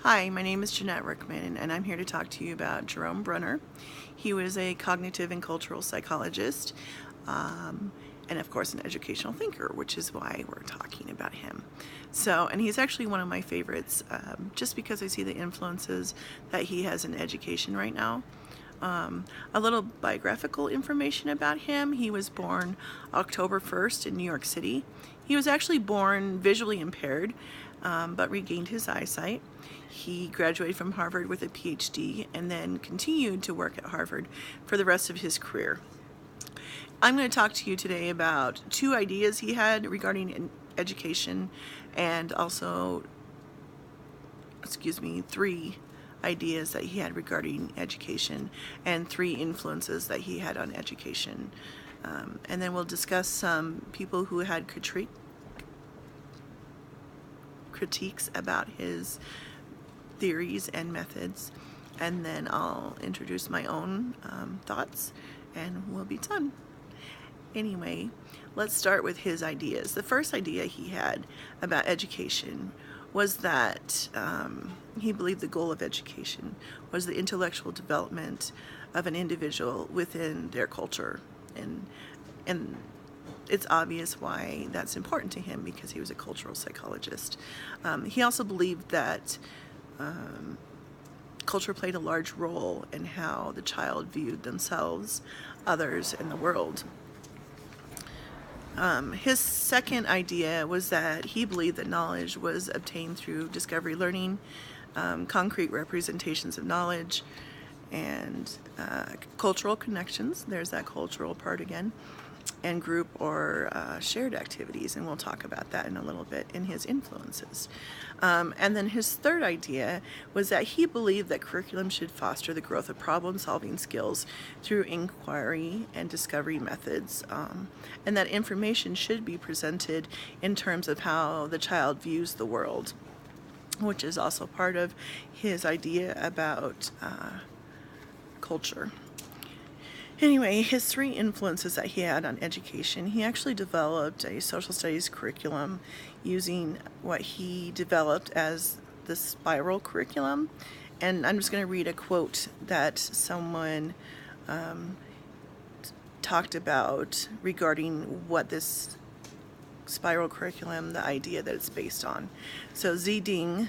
Hi, my name is Jeanette Rickman, and I'm here to talk to you about Jerome Bruner. He was a cognitive and cultural psychologist, and of course an educational thinker, which is why we're talking about him. And he's actually one of my favorites, just because I see the influences that he has in education right now. A little biographical information about him. He was born October 1st in New York City. He was actually born visually impaired, but regained his eyesight. He graduated from Harvard with a PhD and then continued to work at Harvard for the rest of his career. I'm going to talk to you today about two ideas he had regarding education, and also, three ideas that he had regarding education, and three influences that he had on education. And then we'll discuss some people who had critiques about his theories and methods, and then I'll introduce my own thoughts, and we'll be done. Anyway, let's start with his ideas. The first idea he had about education was that he believed the goal of education was the intellectual development of an individual within their culture, and it's obvious why that's important to him, because he was a cultural psychologist. He also believed that culture played a large role in how the child viewed themselves, others, and the world. His second idea was that he believed that knowledge was obtained through discovery learning, concrete representations of knowledge, and cultural connections. There's that cultural part again. And group or shared activities, and we'll talk about that in a little bit in his influences. And then his third idea was that he believed that curriculum should foster the growth of problem-solving skills through inquiry and discovery methods, and that information should be presented in terms of how the child views the world, which is also part of his idea about culture. Anyway, his three influences that he had on education: he actually developed a social studies curriculum using what he developed as the spiral curriculum. And I'm just going to read a quote that someone talked about regarding what this spiral curriculum, the idea that it's based on. So Ding,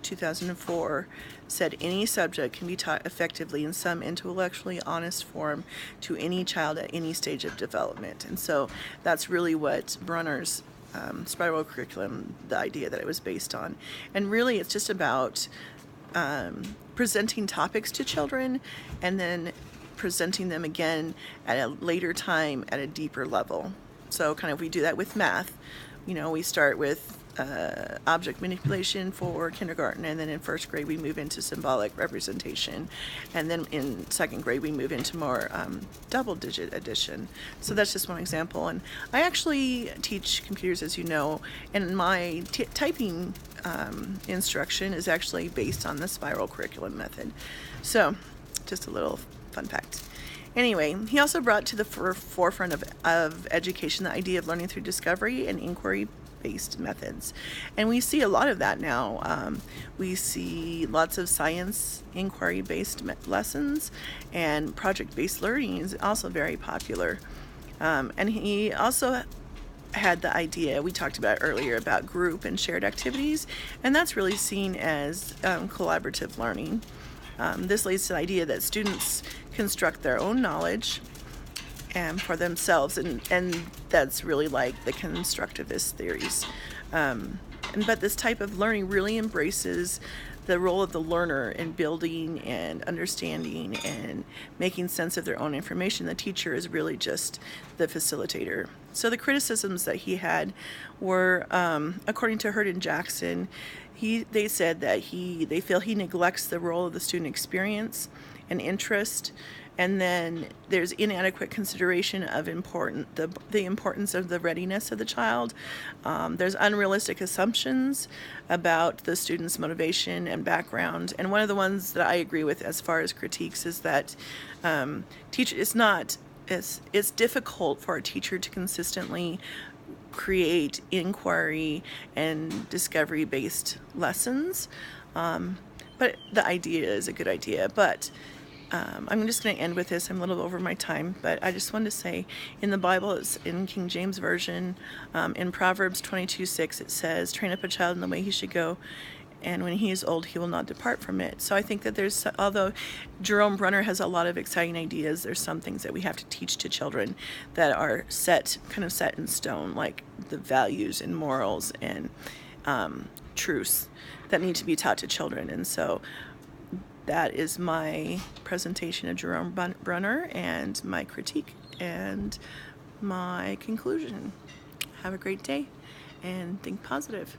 2004, said any subject can be taught effectively in some intellectually honest form to any child at any stage of development. And so that's really what Bruner's spiral curriculum, the idea that it was based on. And really it's just about presenting topics to children and then presenting them again at a later time at a deeper level. So kind of we do that with math. We start with object manipulation for kindergarten, and then in first grade we move into symbolic representation, and then in second grade we move into more double digit addition. So that's just one example. And I actually teach computers, as you know, and my typing instruction is actually based on the spiral curriculum method. So just a little fun fact. Anyway, he also brought to the forefront of education the idea of learning through discovery and inquiry-based methods. And we see a lot of that now. We see lots of science inquiry-based lessons, and project-based learning is also very popular. And he also had the idea we talked about earlier about group and shared activities, and that's really seen as collaborative learning. This leads to the idea that students construct their own knowledge for themselves, and that's really like the constructivist theories. But this type of learning really embraces the role of the learner in building and understanding and making sense of their own information. The teacher is really just the facilitator. So the criticisms that he had were, according to Hurd and Jackson, they said that they feel he neglects the role of the student experience and interest, and then there's inadequate consideration of the importance of the readiness of the child. There's unrealistic assumptions about the student's motivation and background, and one of the ones that I agree with as far as critiques is that it's difficult for a teacher to consistently create inquiry and discovery-based lessons. But the idea is a good idea. But I'm just going to end with this. I'm a little over my time, but I just wanted to say in the Bible, it's in King James Version, in Proverbs 22:6, it says, train up a child in the way he should go, and when he is old, he will not depart from it. So I think that although Jerome Bruner has a lot of exciting ideas, there's some things that we have to teach to children that are kind of set in stone, like the values and morals and truths that need to be taught to children. And so that is my presentation of Jerome Bruner and my critique and my conclusion. Have a great day and think positive.